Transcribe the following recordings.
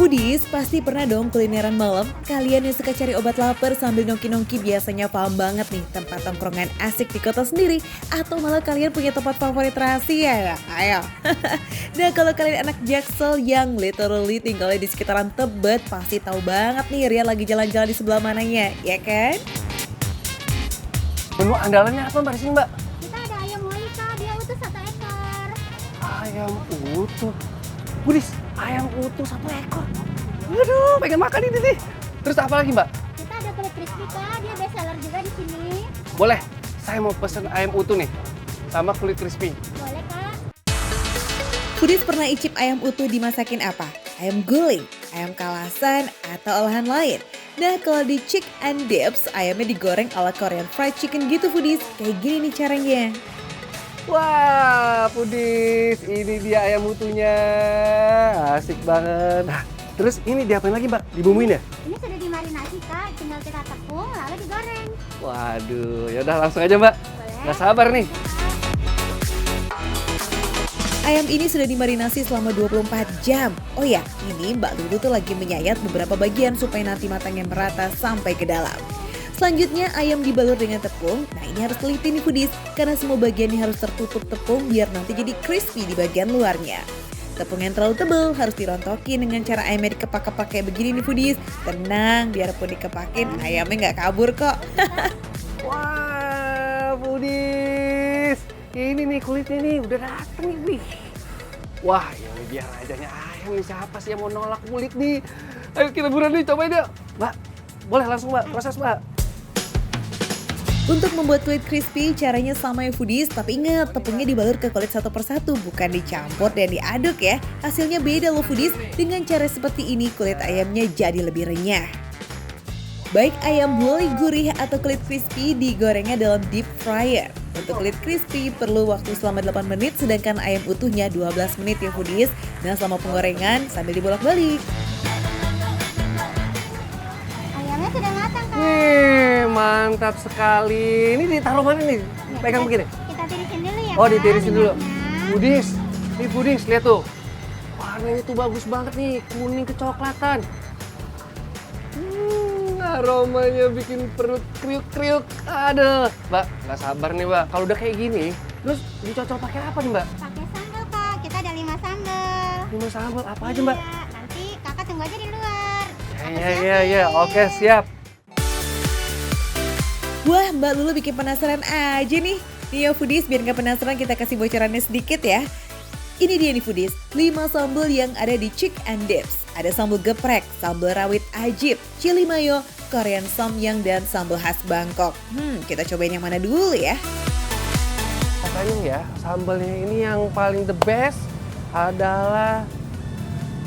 Foodies, pasti pernah dong kulineran malam? Kalian yang suka cari obat lapar sambil nongki-nongki biasanya paham banget nih tempat tongkrongan asik di kota sendiri. Atau malah kalian punya tempat favorit rahasia ya? Ayo. Nah kalau kalian anak Jaksel yang literally tinggalnya di sekitaran Tebet, pasti tahu banget nih Rian lagi jalan-jalan di sebelah mananya, ya kan? Menu andalannya apa Mbak di sini Mbak? Kita ada ayam Monica, dia utuh 1 ekor. Ayam utuh. Budis, ayam utuh 1 ekor. Aduh, pengen makan ini nih. Terus apa lagi Mbak? Kita ada kulit crispy kak, dia best seller juga di sini. Boleh, saya mau pesen ayam utuh nih. Sama kulit crispy. Boleh kak. Foodies pernah icip ayam utuh dimasakin apa? Ayam guling, ayam kalasan, atau olahan lain? Nah kalau di Chick and Dips, ayamnya digoreng ala Korean fried chicken gitu Foodies. Kayak gini nih caranya. Wah, Pudis, ini dia ayam utuhnya. Asik banget. Nah, terus ini diapain lagi Mbak? Dibumbuin ya? Ini sudah dimarinasi kak, tinggal kita tepung lalu digoreng. Waduh, yaudah langsung aja Mbak. Boleh. Nggak sabar nih. Ayam ini sudah dimarinasi selama 24 jam. Oh ya, ini Mbak Lulu tuh lagi menyayat beberapa bagian supaya nanti matangnya merata sampai ke dalam. Selanjutnya ayam dibalur dengan tepung. Nah ini harus teliti nih Foodies, karena semua bagiannya harus tertutup tepung biar nanti jadi crispy di bagian luarnya. Tepung yang terlalu tebal harus dirontokin dengan cara ayamnya dikepak-kepak kayak begini nih Foodies. Tenang, biarpun dikepakin ayamnya nggak kabur kok. Wah, Pudis. Ini nih kulitnya nih, udah dateng nih. Wih. Wah, ini dia rajanya ayam nih. Siapa sih yang mau nolak kulit nih? Ayo kita buruan nih, cobain yuk. Mbak, boleh langsung Mbak, proses Mbak. Untuk membuat kulit crispy caranya sama ya Foodies, tapi ingat tepungnya dibalur ke kulit satu persatu, bukan dicampur dan diaduk ya. Hasilnya beda loh Foodies, dengan cara seperti ini kulit ayamnya jadi lebih renyah. Baik ayam boleh gurih atau kulit crispy digorengnya dalam deep fryer. Untuk kulit crispy perlu waktu selama 8 menit, sedangkan ayam utuhnya 12 menit ya Foodies. Dan selama penggorengan sambil dibolak-balik. Ayamnya sudah matang kak. Nih, mantap sekali. Ini ditaruh mana nih? Ya, Pegang begini. Kita tirisin dulu ya Oh, kak, ditirisin dulu. minyaknya. Budis, nih Budis, lihat tuh. Warnanya tuh bagus banget nih, kuning kecoklatan. Aromanya bikin perut kriuk-kriuk. Aduh, Mbak, nggak sabar nih Mbak. Kalau udah kayak gini, terus dicocol pakai apa nih Mbak? Pakai sambal kak, kita ada 5 sambal. 5 sambal apa aja Mbak? Iya, nanti kakak tunggu aja di luar. Aku Iya, siapin. iya, oke siap. Wah Mbak Lulu bikin penasaran aja nih. Nih ya Foodies, biar nggak penasaran kita kasih bocorannya sedikit ya. Ini dia nih Foodies, 5 sambal yang ada di Chick and Dips. Ada sambal geprek, sambal rawit ajib, chili mayo, Korean samyang, dan sambal khas Bangkok. Kita cobain yang mana dulu ya. Katanya ya, sambalnya ini yang paling the best adalah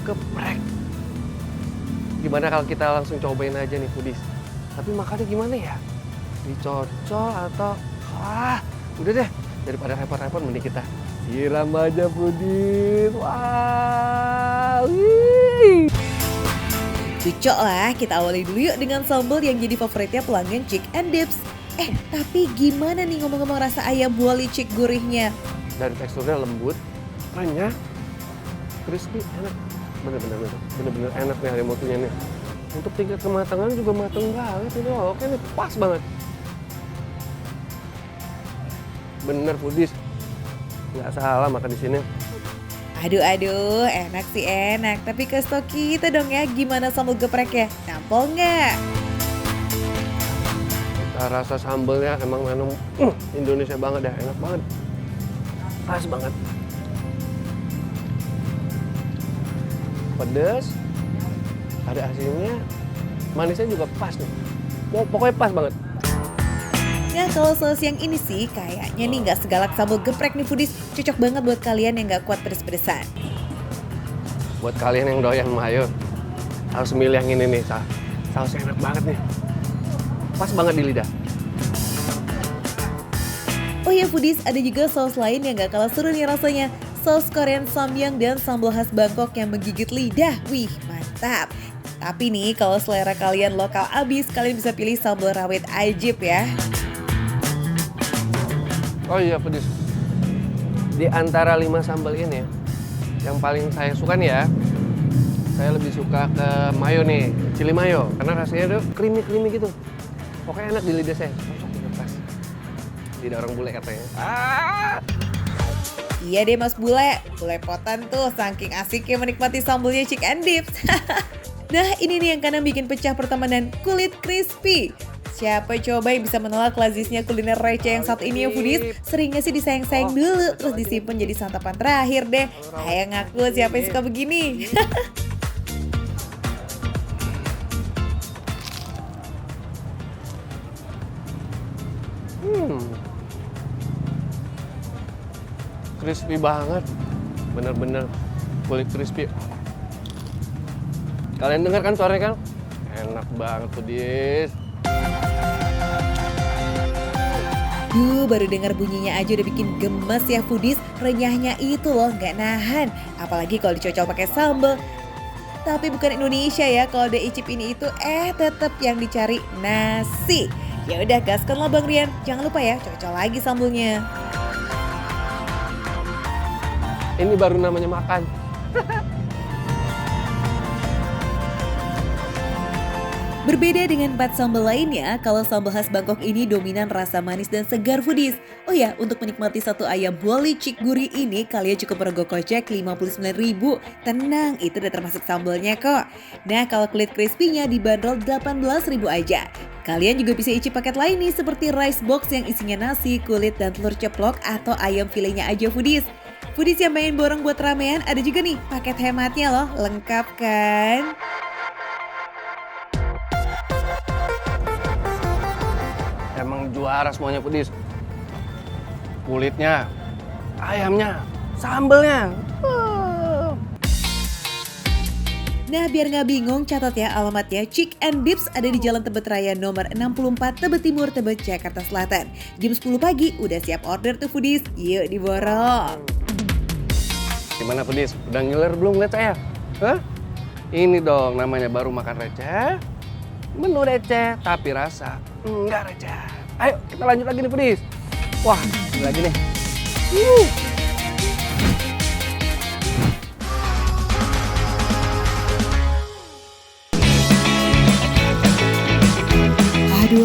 geprek. Gimana kalau kita langsung cobain aja nih Foodies? Tapi makannya gimana ya? Dicocol atau... udah deh, daripada repot-repot mending kita siram aja Foodies. Wah, wih. Cocok lah, kita awali dulu yuk dengan sambal yang jadi favoritnya pelanggan Chick and Dips. Tapi gimana nih ngomong-ngomong rasa ayam wali Chick gurihnya? Dan teksturnya lembut, renyah, crispy, enak. Bener-bener enak nih ayam utuhnya nih. Untuk tingkat kematangan juga matang banget ini. Oke nih, pas banget. Bener Foodies, nggak salah makan di sini. Aduh, enak sih enak. Tapi ke stok kita dong ya, gimana sambal gepreknya? Nampol nggak? Rasa sambalnya emang Indonesia banget dah, enak banget. Pas banget. Pedas, ada asinnya, manisnya juga pas nih. Pokoknya pas banget. Nah kalau saus yang ini sih kayaknya nih nggak segalak sambal geprek nih Foodies. Cocok banget buat kalian yang nggak kuat pedes-pedesan. Buat kalian yang doyan mayo, harus milih yang ini nih. Sausnya enak banget nih. Pas banget di lidah. Oh ya Foodies, ada juga saus lain yang gak kalah seru nih rasanya. Saus Korean samyang dan sambal khas Bangkok yang menggigit lidah. Wih, mantap. Tapi nih kalau selera kalian lokal abis, kalian bisa pilih sambal rawit ajib ya. Oh iya Foodies, di antara 5 sambal ini yang paling saya suka nih ya, saya lebih suka ke mayo nih, chili mayo. Karena rasanya tuh creamy gitu. Pokoknya enak di lidah saya. Cocok banget pas. Lidah orang bule katanya. Iya deh Mas Bule, belepotan tuh saking asiknya menikmati sambelnya chicken dips. Nah ini nih yang kadang bikin pecah pertemanan kulit crispy. Siapa coba yang bisa menolak lazisnya kuliner receh yang satu ini ya foodies? Seringnya sih disayang-sayang dulu, terus disimpan jadi santapan terakhir deh. Ayo ngaku siapa yang suka begini. Crispy banget. Bener-bener kulit crispy. Kalian dengar kan suaranya kan? Enak banget foodies. Duh, baru dengar bunyinya aja udah bikin gemes ya foodies. Renyahnya itu loh, nggak nahan. Apalagi kalau dicocol pakai sambal. Tapi bukan Indonesia ya, kalau udah icip ini itu tetap yang dicari nasi. Ya udah gaskan lah Bang Rian. Jangan lupa ya, cocol lagi sambelnya. Ini baru namanya makan. Berbeda dengan 4 sambal lainnya, kalau sambal khas Bangkok ini dominan rasa manis dan segar foodies. Oh ya, untuk menikmati satu ayam boli cik gurih ini, kalian cukup merogoh kocek 59.000. Tenang, itu udah termasuk sambalnya kok. Nah, kalau kulit crispy-nya dibanderol 18.000 aja. Kalian juga bisa icip paket lain nih, seperti rice box yang isinya nasi, kulit, dan telur ceplok atau ayam filenya aja foodies. Foodies yang pengen borong buat ramean, ada juga nih paket hematnya loh, lengkap kan? Emang juara semuanya foodies. Kulitnya, ayamnya, sambelnya. Nah biar nggak bingung, catat ya alamatnya. Chick and Dips ada di Jalan Tebet Raya nomor 64 Tebet Timur, Tebet, Jakarta Selatan. Jam 10 pagi udah siap order tuh foodies. Yuk diborong. Gimana foodies? Udah ngiler belum lihat saya? Hah? Ini dong namanya baru makan receh. Menu receh tapi rasa enggak receh. Ayo kita lanjut lagi nih foodies. Wah, ini lagi nih.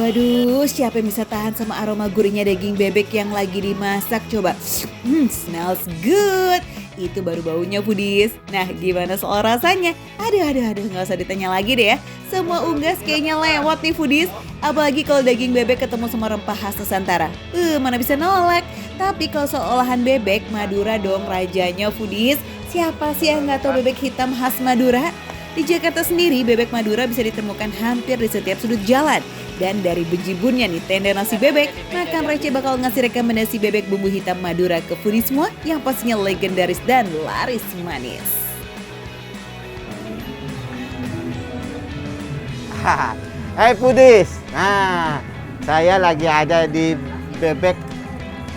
Aduh, siapa yang bisa tahan sama aroma gurihnya daging bebek yang lagi dimasak? Coba, smells good. Itu baru baunya foodies. Nah, gimana soal rasanya? Aduh, nggak usah ditanya lagi deh ya. Semua unggas kayaknya lewat nih foodies. Apalagi kalau daging bebek ketemu sama rempah khas Nusantara. Mana bisa nolak. Tapi kalau soal olahan bebek, Madura dong rajanya foodies. Siapa sih yang nggak tahu bebek hitam khas Madura? Di Jakarta sendiri, bebek Madura bisa ditemukan hampir di setiap sudut jalan. Dan dari bejibunnya nih tenda nasi bebek, Makan Receh bakal ngasih rekomendasi bebek bumbu hitam Madura ke foodies semua yang pastinya legendaris dan laris manis. Hai foodies, nah saya lagi ada di bebek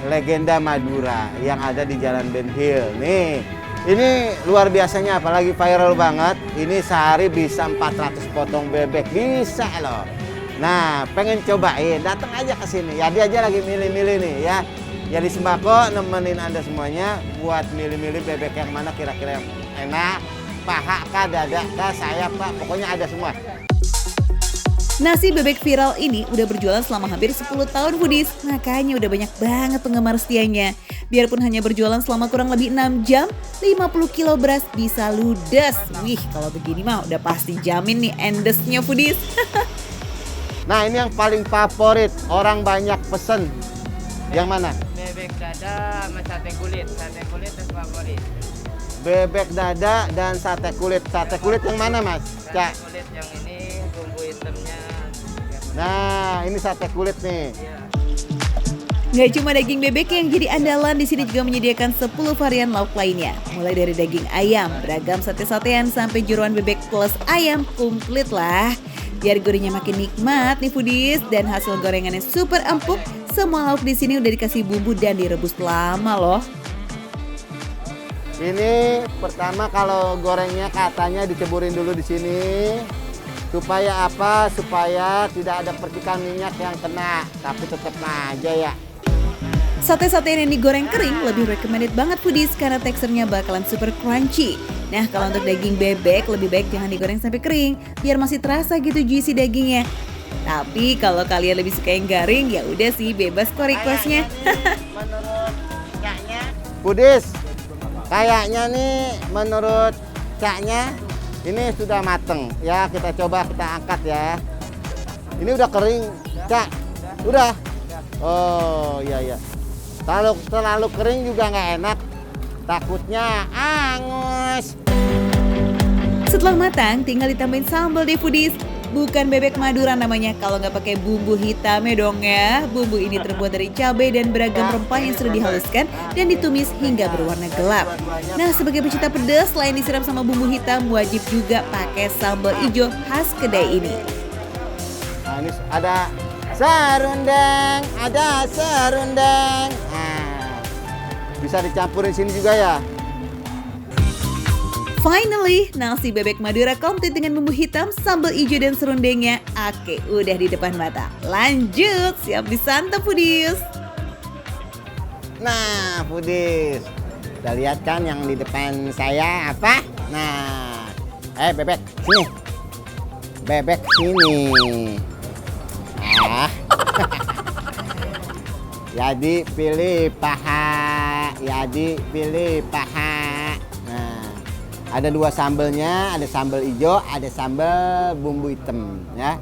legenda Madura yang ada di Jalan Ben Hill. Nih, ini luar biasanya apalagi viral banget. Ini sehari bisa 400 potong bebek, bisa loh. Nah, pengen cobain, datang aja ke sini. Ya dia aja lagi milih-milih nih ya. Jadi Sembako nemenin Anda semuanya buat milih-milih bebek yang mana kira-kira yang enak, paha kah, dada kah, sayap kah, pokoknya ada semua. Nasi bebek viral ini udah berjualan selama hampir 10 tahun foodies, makanya udah banyak banget penggemar setianya. Biarpun hanya berjualan selama kurang lebih 6 jam, 50 kilo beras bisa ludes. Wih, kalau begini mah udah pasti jamin nih endesnya foodies. Nah, ini yang paling favorit, orang banyak pesen. Yang mana? Bebek dada sama sate kulit itu favorit. Bebek dada dan sate kulit. Sate kulit yang mana, Mas? Cak. Sate kulit yang ini bumbu hitamnya. Nah, ini sate kulit nih. Nggak cuma daging bebek yang jadi andalan, di sini juga menyediakan 10 varian lauk lainnya. Mulai dari daging ayam, beragam sate-satean, sampai jeroan bebek plus ayam, komplit lah. Biar gurihnya makin nikmat nih foodies, dan hasil gorengannya super empuk, semua lauk di sini udah dikasih bumbu dan direbus lama loh. Ini pertama kalau gorengnya katanya diceburin dulu di sini. Supaya apa? Supaya tidak ada percikan minyak yang kena, tapi tetap aja ya. Sate-satean yang digoreng kering lebih recommended banget foodies karena teksturnya bakalan super crunchy. Nah, kalau untuk daging bebek lebih baik jangan digoreng sampai kering, biar masih terasa gitu juicy dagingnya. Tapi kalau kalian lebih suka yang garing, ya udah sih bebas kok requestnya. Menurut Caknya, Pudis, kayaknya nih menurut Caknya ini sudah mateng. Ya kita coba kita angkat ya. Ini udah kering, Cak. Udah. Oh iya. Terlalu kering juga nggak enak. Takutnya angus. Setelah matang, tinggal ditambahin sambal deh foodies. Bukan bebek Madura namanya kalau nggak pakai bumbu hitamnya dong ya. Bumbu ini terbuat dari cabai dan beragam rempah yang sudah dihaluskan dan ditumis hingga berwarna gelap. Nah, sebagai pecinta pedas, selain disiram sama bumbu hitam, wajib juga pakai sambal hijau khas kedai ini. Nah, ini ada serundeng, Nah, bisa dicampurin sini juga ya. Finally, nasi bebek Madura komplit dengan bumbu hitam, sambal hijau dan serundengnya. Oke, udah di depan mata. Lanjut, siap disantap foodies. Nah, Pudis, udah lihat kan yang di depan saya apa? Nah, bebek sini, bebek sini. Ah, jadi pilih paha, Nah, ada dua sambelnya, ada sambal hijau, ada sambal bumbu hitam ya.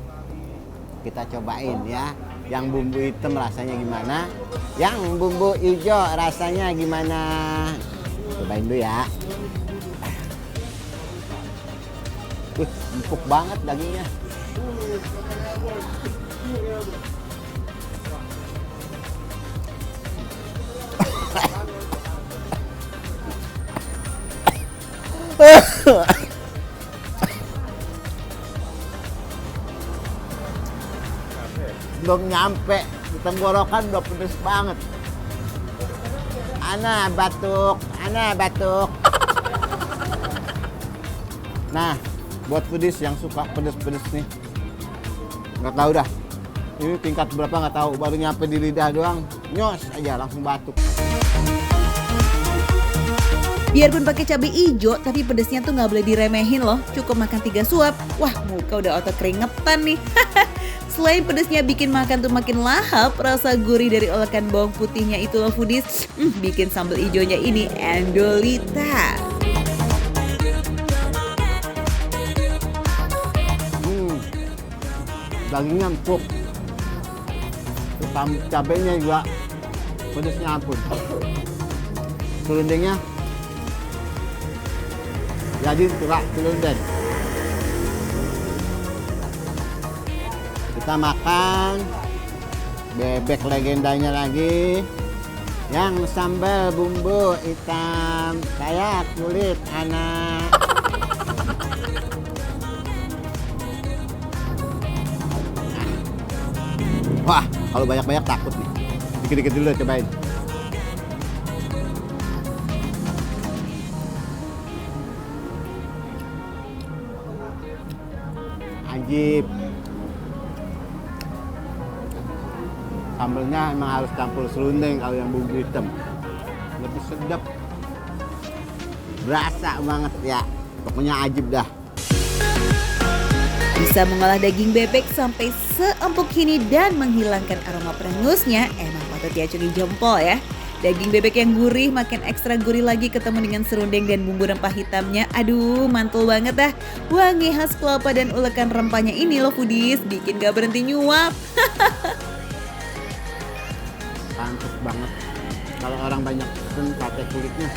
Kita cobain ya. Yang bumbu hitam rasanya gimana? Yang bumbu hijau rasanya gimana? Cobain dulu ya. Empuk banget dagingnya. Belum nyampe di tenggorokan udah pedes banget. Ana batuk. Nah, buat foodies yang suka pedes-pedes nih, nggak tahu dah. Ini tingkat berapa nggak tahu. Baru nyampe di lidah doang, nyos aja langsung batuk. Biarpun pakai cabai hijau, tapi pedesnya tuh nggak boleh diremehin loh. Cukup makan 3 suap. Wah, muka udah otot keringetan nih. Selain pedesnya bikin makan tuh makin lahap, rasa gurih dari olekan bawang putihnya itu loh foodies, bikin sambal hijaunya ini endolita. Dagingnya empuk. Cabenya juga pedesnya ampun. Serundengnya jadi turak serundeng. Kita makan bebek legendanya lagi yang sambal bumbu hitam kayak kulit anak. Wah, kalau banyak-banyak takut nih. Dikit-dikit dulu cobain. Ajib. Sambalnya emang harus campur serundeng kalau yang bumbu hitam. Lebih sedap. Berasa banget ya. Pokoknya ajib dah. Bisa mengolah daging bebek sampai seempuk ini dan menghilangkan aroma perengusnya, emang patut diacungi jempol ya. Daging bebek yang gurih makin ekstra gurih lagi ketemu dengan serundeng dan bumbu rempah hitamnya. Aduh, mantul banget dah. Wangi khas kelapa dan ulekan rempahnya ini loh foodies, bikin gak berhenti nyuap. Pantes banget. Kalau orang banyak pesen sate kulitnya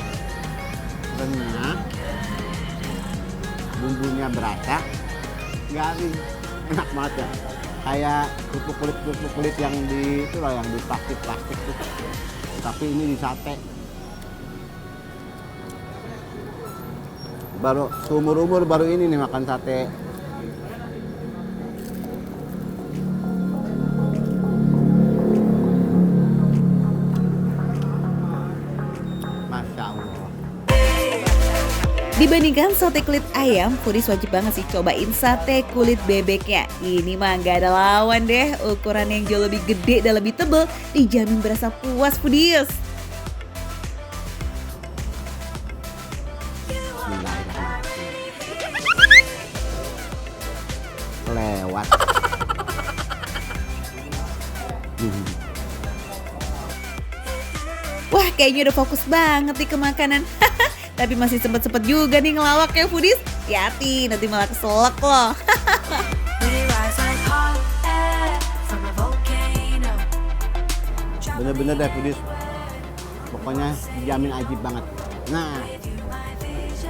renyah, bumbunya berasa, garing, enak banget ya. Kayak kerupuk kulit yang di itu loh, yang di plastik tuh. Tapi ini di sate. Baru seumur-umur baru ini nih makan sate. Masya Allah. Dibandingkan sate kulit ayam, foodies wajib banget sih cobain sate kulit bebeknya. Ini mah gak ada lawan deh, ukuran yang jauh lebih gede dan lebih tebal, dijamin berasa puas foodies. Bismillahirrahmanirrahim. lewat. Wah, kayaknya udah fokus banget nih ke makanan. Tapi masih sempet-sempet juga nih ngelawak ya foodies. Hati-hati, nanti malah keselak loh. Bener-bener deh foodies. Pokoknya dijamin ajib banget. Nah,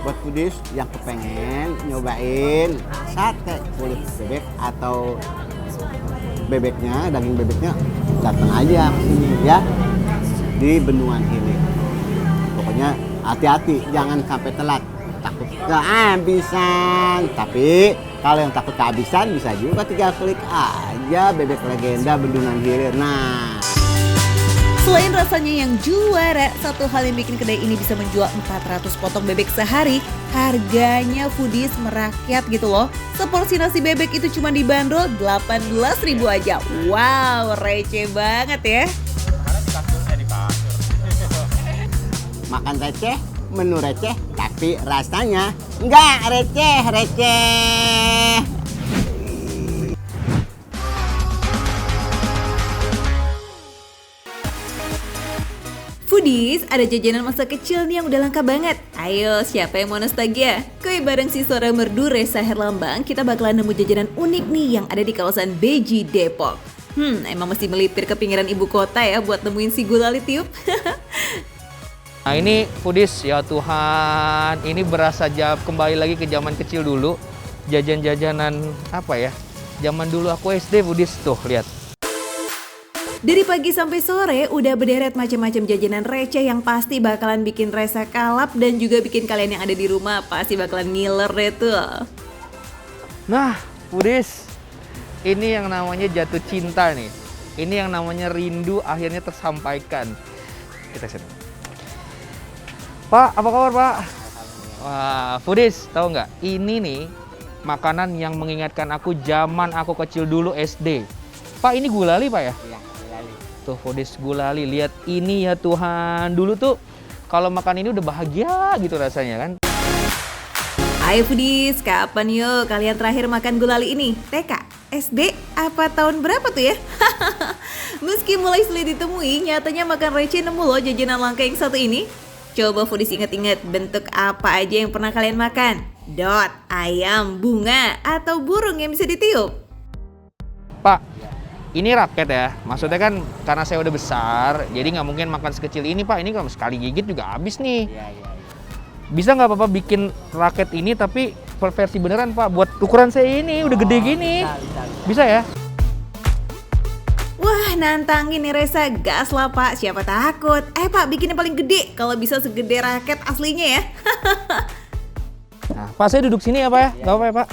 buat foodies yang kepengen nyobain sate kulit bebek atau bebeknya, daging bebeknya, datang aja ke sini ya, di Bendungan Hilir. Pokoknya hati-hati, jangan sampai telat, takut kehabisan. Tapi kalau yang takut kehabisan bisa juga tinggal klik aja Bebek Legenda Bendungan Hilir. Nah, Selain rasanya yang juara, satu hal yang bikin kedai ini bisa menjual 400 potong bebek sehari, harganya foodies merakyat gitu loh. Seporsi nasi bebek itu cuma dibanderol 18.000 aja. Wow, receh banget ya. makan receh, menu receh, tapi rasanya nggak receh. Foodies, ada jajanan masa kecil nih yang udah langka banget. Ayo, siapa yang mau nostalgia? Kue bareng si Sora Merdu Resa Herlambang, kita bakalan nemu jajanan unik nih yang ada di kawasan Beji, Depok. Emang mesti melipir ke pinggiran ibu kota ya buat nemuin si gulali tiup. Nah ini foodies, ya Tuhan, ini berasa kembali lagi ke zaman kecil dulu. Jajan-jajanan apa ya, zaman dulu aku SD foodies, tuh lihat. Dari pagi sampai sore udah berderet macam-macam jajanan receh yang pasti bakalan bikin Resa kalap dan juga bikin kalian yang ada di rumah pasti bakalan ngiler deh tuh. Nah foodies, ini yang namanya jatuh cinta nih. Ini yang namanya rindu akhirnya tersampaikan. Kita lihat. Pak, apa kabar Pak? Wah, foodies, tahu nggak? Ini nih makanan yang mengingatkan aku zaman aku kecil dulu SD. Pak, ini gulali Pak ya? Iya, gulali. Tuh foodies gulali, lihat ini ya Tuhan. Dulu tuh kalau makan ini udah bahagia gitu rasanya kan. Ayo foodies, kapan yuk kalian terakhir makan gulali ini? TK? SD? Apa tahun berapa tuh ya? Meski mulai sulit ditemui, nyatanya makan receh nemu loh jajanan langka yang satu ini. Coba foodies inget-inget bentuk apa aja yang pernah kalian makan? Dot, ayam, bunga, atau burung yang bisa ditiup? Pak, ini raket ya. Maksudnya kan karena saya udah besar, jadi nggak mungkin makan sekecil ini Pak. Ini kalau sekali gigit juga habis nih. Iya. Bisa nggak Bapak bikin raket ini tapi versi beneran Pak? Buat ukuran saya ini udah gede gini. Bisa ya? Wah, nantangin nih Resa, gas lah Pak, siapa takut. Pak, bikin yang paling gede, kalau bisa segede raket aslinya ya. Nah, Pak saya duduk sini ya Pak ya? Nggak apa-apa ya Pak?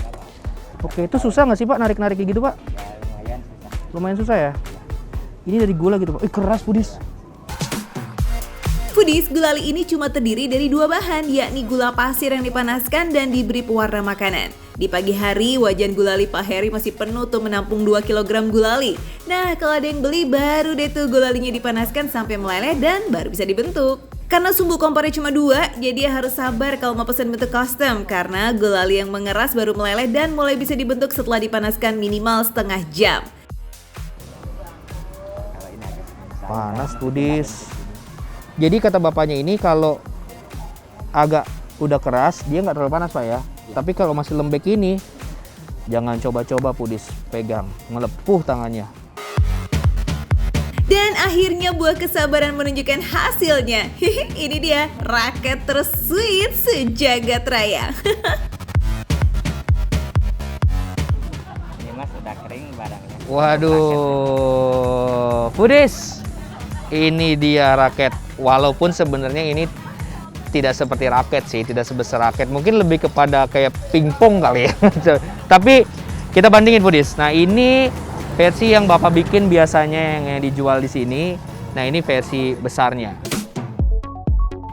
Oke, itu susah nggak sih Pak narik-narik kayak gitu Pak? Ya, lumayan susah. Lumayan susah ya? Ini dari gula gitu Pak. Keras foodies. Foodies, gulali ini cuma terdiri dari dua bahan, yakni gula pasir yang dipanaskan dan diberi pewarna makanan. Di pagi hari, wajan gulali Pak Heri masih penuh tuh menampung 2 kg gulali. Nah, kalau ada yang beli, baru deh tuh gulalinya dipanaskan sampai meleleh dan baru bisa dibentuk. Karena sumbu kompornya cuma 2, jadi ya harus sabar kalau mau pesan bentuk custom. Karena gulali yang mengeras baru meleleh dan mulai bisa dibentuk setelah dipanaskan minimal setengah jam. Panas foodies. Jadi kata bapaknya ini kalau agak udah keras, dia nggak terlalu panas Pak ya. Tapi kalau masih lembek ini, jangan coba-coba foodies, pegang, melepuh tangannya. Dan akhirnya buah kesabaran menunjukkan hasilnya. Ini dia raket tersweet sejagat raya. Ini mas sudah kering barangnya. Waduh, foodies, ini dia raket. Walaupun sebenarnya ini tidak seperti raket sih, tidak sebesar raket. Mungkin lebih kepada kayak pingpong kali ya. Tapi kita bandingin foodies. Nah ini versi yang Bapak bikin biasanya yang dijual di sini. Nah ini versi besarnya.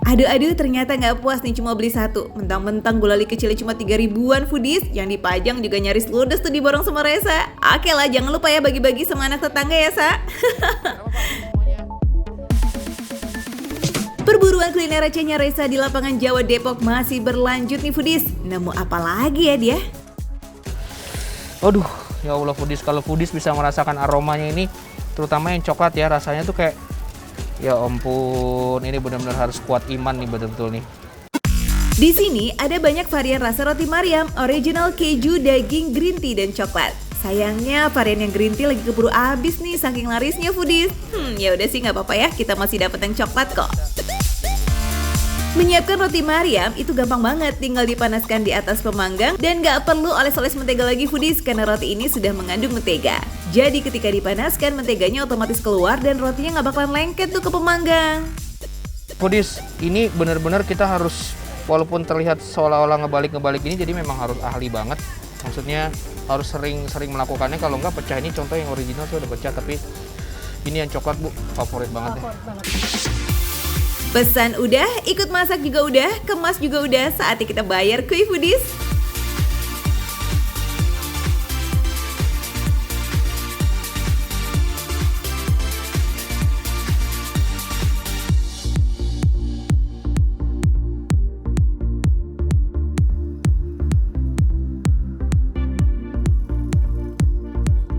Aduh, ternyata nggak puas nih cuma beli satu. Mentang-mentang gulali kecilnya cuma 3 ribuan foodies, yang dipajang juga nyaris ludes tuh diborong sama Resa. Oke lah, jangan lupa ya bagi-bagi sama anak tetangga ya, Sa. Perburuan kuliner recehnya Resa di lapangan Jawa Depok masih berlanjut nih foodies. Nemu apa lagi ya dia? Aduh, Ya Allah foodies, kalau foodies bisa merasakan aromanya ini, terutama yang coklat ya, rasanya tuh kayak, ya ampun, ini benar-benar harus kuat iman nih betul-betul nih. Di sini ada banyak varian rasa roti Mariam, original keju, daging, green tea, dan coklat. Sayangnya varian yang green tea lagi keburu habis nih saking larisnya foodies. Ya udah sih nggak apa-apa ya, kita masih dapat yang coklat kok. Menyiapkan roti Mariam itu gampang banget, tinggal dipanaskan di atas pemanggang dan nggak perlu oles-oles mentega lagi foodies karena roti ini sudah mengandung mentega. Jadi ketika dipanaskan menteganya otomatis keluar dan rotinya nggak bakalan lengket tuh ke pemanggang. Foodies, ini benar-benar kita harus, walaupun terlihat seolah-olah ngebalik ini, jadi memang harus ahli banget. Maksudnya harus sering melakukannya, kalau nggak pecah. Ini contoh yang original tuh udah pecah, tapi ini yang coklat Bu, favorit banget deh. Pesan udah, ikut masak juga udah, kemas juga udah, saatnya kita bayar kuy foodies.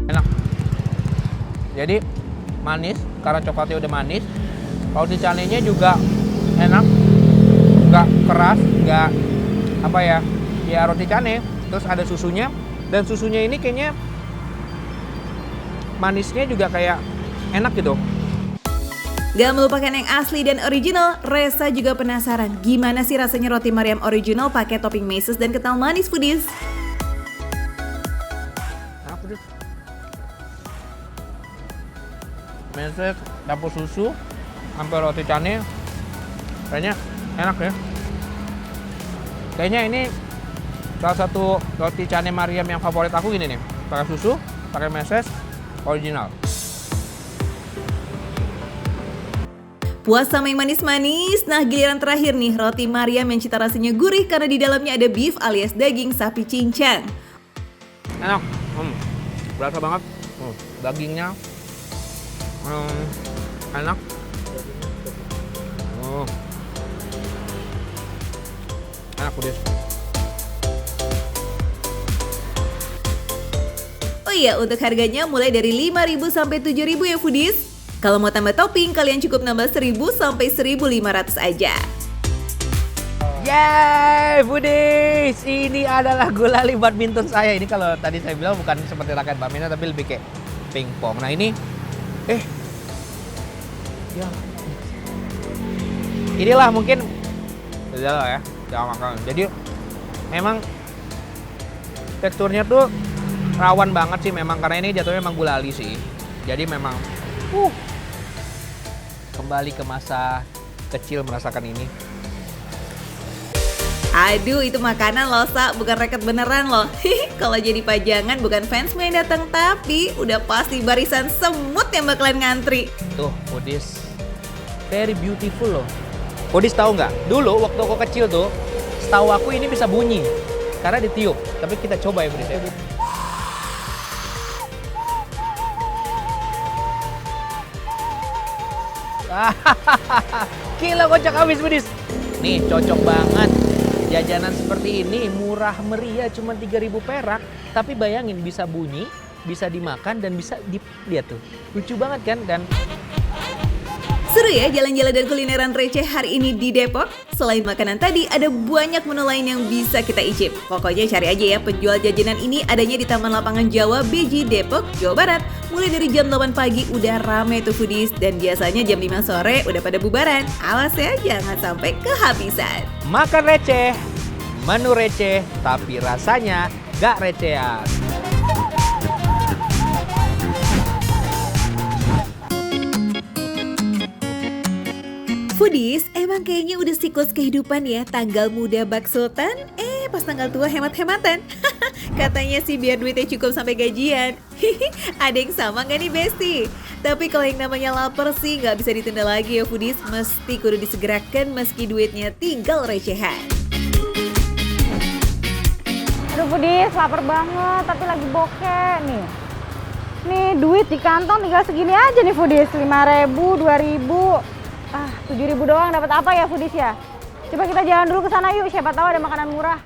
Enak. Jadi manis, karena coklatnya udah manis. Roti canainya juga enak, nggak keras, nggak apa ya, ya roti canai. Terus ada susunya, dan susunya ini kayaknya manisnya juga kayak enak gitu. Gak melupakan yang asli dan original, Resa juga penasaran gimana sih rasanya roti Mariam original pakai topping meses dan kental manis foodies. Enak foodies. Meses, dapur susu, sampai roti canai, kayaknya enak ya. Kayaknya ini salah satu roti canai Mariam yang favorit aku gini nih, pakai susu, pakai meses, original. Puas sama yang manis-manis, nah giliran terakhir nih roti Mariam yang cita rasanya gurih karena di dalamnya ada beef alias daging sapi cincang. Enak, berasa banget, dagingnya enak. Enak foodies. Oh iya, untuk harganya mulai dari 5.000 sampai 7.000 ya foodies. Kalau mau tambah topping, kalian cukup nambah 1.000 sampai 1.500 aja. Yeay, foodies! Ini adalah gulali badminton saya. Ini kalau tadi saya bilang bukan seperti raket badminton, tapi lebih kayak pingpong. Nah ini, ya, inilah mungkin, ya, jangan makan. Jadi memang teksturnya tuh rawan banget sih memang, karena ini jatuhnya memang gulali sih. Jadi memang kembali ke masa kecil merasakan ini. Aduh, itu makanan loh, Sa, bukan raket beneran loh. Kalau jadi pajangan bukan fansmu yang datang, tapi udah pasti barisan semut yang bakalan ngantri. Tuh, foodies, very beautiful loh. Foodies tahu nggak? Dulu waktu aku kecil tuh, setahu aku ini bisa bunyi karena ditiup. Tapi kita coba ya foodies ya. Gila, kocak habis foodies. Nih cocok banget. Jajanan seperti ini murah meriah, cuma 3.000 perak. Tapi bayangin bisa bunyi, bisa dimakan, dan bisa dilihat tuh. Lucu banget kan? Dan Seru ya jalan-jalan dan kulineran receh hari ini di Depok? Selain makanan tadi, ada banyak menu lain yang bisa kita icip. Pokoknya cari aja ya, penjual jajanan ini adanya di Taman Lapangan Jawa BJ Depok, Jawa Barat. Mulai dari jam 8 pagi udah rame tuh foodies, dan biasanya jam 5 sore udah pada bubaran. Awas ya, jangan sampai kehabisan. makan receh, menu receh, tapi rasanya gak recehan. Foodies, emang kayaknya udah siklus kehidupan ya, tanggal muda bak sultan, pas tanggal tua hemat-hematan. Katanya sih biar duitnya cukup sampai gajian. Ada yang sama gak nih Besti? Tapi kalau yang namanya lapar sih gak bisa ditunda lagi ya foodies, mesti kudu disegerakan meski duitnya tinggal recehan. Aduh foodies, lapar banget, tapi lagi bokeh nih. Nih duit di kantong tinggal segini aja nih foodies, 5.000, 2.000. 7.000 doang dapat apa ya foodies ya? Coba kita jalan dulu ke sana yuk, siapa tahu ada makanan murah.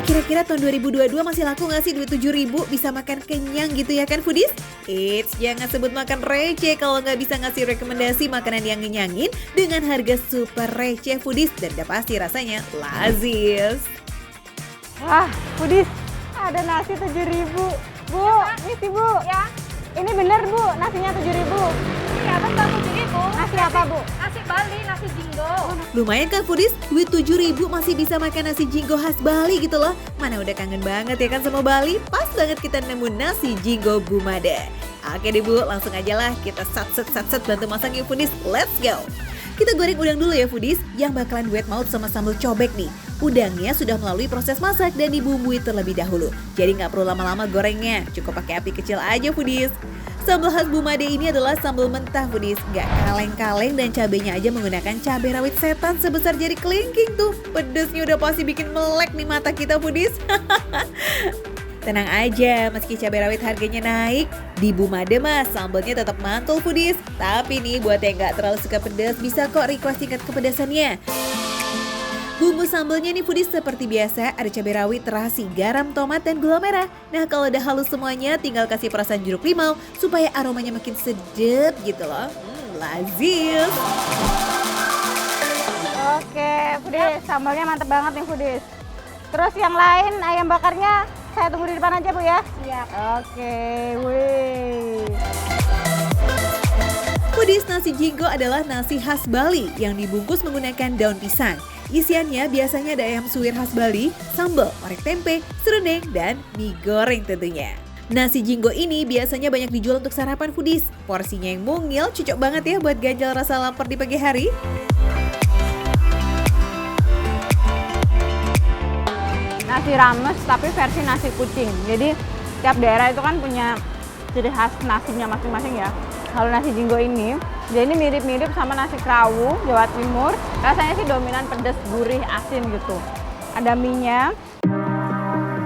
Kira-kira tahun 2022 masih laku nggak sih duit 7.000 bisa makan kenyang gitu ya kan foodies? Eits, jangan sebut makan receh kalau nggak bisa ngasih rekomendasi makanan yang ngenyangin dengan harga super receh foodies dan udah pasti rasanya lazis. Wah, foodies, ada nasi 7.000. Bu, misi Bu. Ya. Ini bener Bu, nasinya 7.000. Iya, betul 7.000. Nasi apa Bu? Nasi Bali, nasi jinggo. Lumayan kan foodies, duit 7.000 masih bisa makan nasi jinggo khas Bali gitu loh. Mana udah kangen banget ya kan sama Bali? Pas banget kita nemu nasi jinggo Bumade. Oke deh Bu, langsung aja lah kita sat bantu masak yuk foodies. Let's go! Kita goreng udang dulu ya foodies, yang bakalan duet maut sama sambal cobek nih. Udangnya sudah melalui proses masak dan dibumbui terlebih dahulu. Jadi nggak perlu lama-lama gorengnya, cukup pakai api kecil aja foodies. Sambal khas Bumade ini adalah sambal mentah foodies, nggak kaleng-kaleng dan cabenya aja menggunakan cabai rawit setan sebesar jari kelingking tuh. Pedesnya udah pasti bikin melek nih mata kita foodies. Tenang aja, meski cabai rawit harganya naik, di Bumade mas sambalnya tetap mantul foodies. Tapi nih buat yang nggak terlalu suka pedas bisa kok request tingkat kepedasannya. Bumbu sambalnya nih foodies seperti biasa ada cabai rawit, terasi, garam, tomat, dan gula merah. Nah kalau udah halus semuanya tinggal kasih perasan jeruk limau supaya aromanya makin sedap gitu loh. Lazis. Oke, foodies, sambalnya mantep banget nih foodies. Terus yang lain ayam bakarnya saya tunggu di depan aja Bu ya. Siap. Oke, wih. Foodies, nasi jinggo adalah nasi khas Bali yang dibungkus menggunakan daun pisang. Isiannya biasanya ada ayam suwir khas Bali, sambal, orek tempe, serundeng, dan mie goreng tentunya. Nasi jinggo ini biasanya banyak dijual untuk sarapan foodies. Porsinya yang mungil, cocok banget ya buat ganjal rasa lapar di pagi hari. Nasi rames tapi versi nasi kucing. Jadi tiap daerah itu kan punya ciri khas nasinya masing-masing ya. Kalau nasi jinggo ini, dia ini mirip-mirip sama nasi Krawu, Jawa Timur. Rasanya sih dominan pedas, gurih, asin gitu. Ada mie-nya.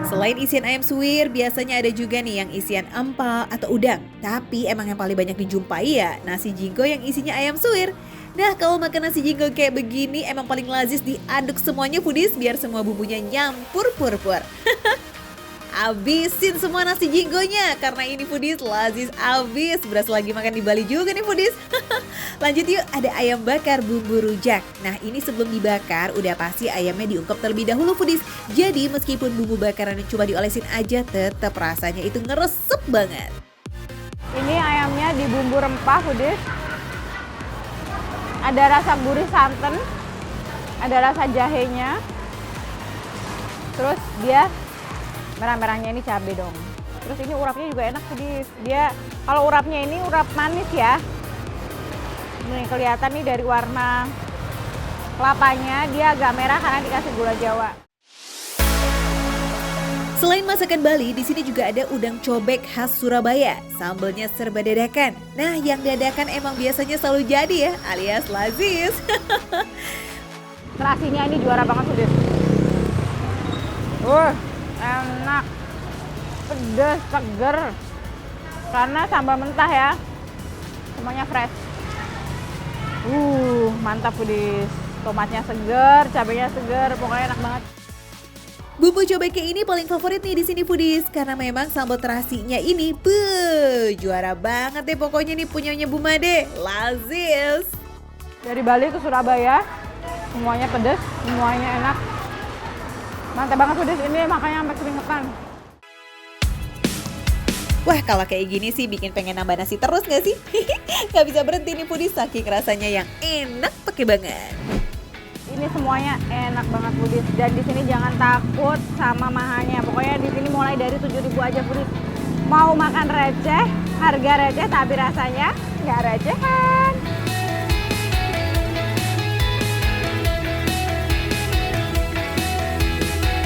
Selain isian ayam suwir, biasanya ada juga nih yang isian empal atau udang. Tapi emang yang paling banyak dijumpai ya nasi jinggo yang isinya ayam suwir. Nah kalau makan nasi jinggo kayak begini emang paling lazis diaduk semuanya foodies biar semua bumbunya nyampur pur-pur. Abisin semua nasi jinggonya karena ini foodies lazis abis. Berasa lagi makan di Bali juga nih foodies. Lanjut yuk, ada ayam bakar bumbu rujak. Nah ini sebelum dibakar udah pasti ayamnya diungkep terlebih dahulu foodies. Jadi meskipun bumbu bakaran cuma diolesin aja tetap rasanya itu ngeresep banget. Ini ayamnya di bumbu rempah foodies. Ada rasa gurih santan, ada rasa jahenya. Terus dia merah-merahnya ini cabai dong. Terus ini urapnya juga enak foodies. Dia kalau urapnya ini urap manis ya. Nih kelihatan nih dari warna kelapanya dia agak merah karena dikasih gula Jawa. Selain masakan Bali, di sini juga ada udang cobek khas Surabaya. Sambalnya serba dadakan. Nah, yang dadakan emang biasanya selalu jadi ya, alias lazis. Terasinya ini juara banget foodies. Enak, pedas, seger. Karena sambal mentah ya, semuanya fresh. Mantap foodies. Tomatnya seger, cabenya seger, pokoknya enak banget. Bumbu cobeknya ini paling favorit nih di sini foodies karena memang sambal terasinya ini juara banget deh pokoknya nih punyanya Bumade. Lazis. Dari Bali ke Surabaya, semuanya pedas, semuanya enak. Mantap banget foodies, ini makanya sampai keringetan. Wah kalau kayak gini sih bikin pengen nambah nasi terus gak sih? Gak bisa berhenti nih foodies saking rasanya yang enak pakai banget. Ini semuanya enak banget foodies dan di sini jangan takut sama mahalnya. Pokoknya di sini mulai dari 7.000 aja foodies. Mau makan receh, harga receh tapi rasanya nggak recehan.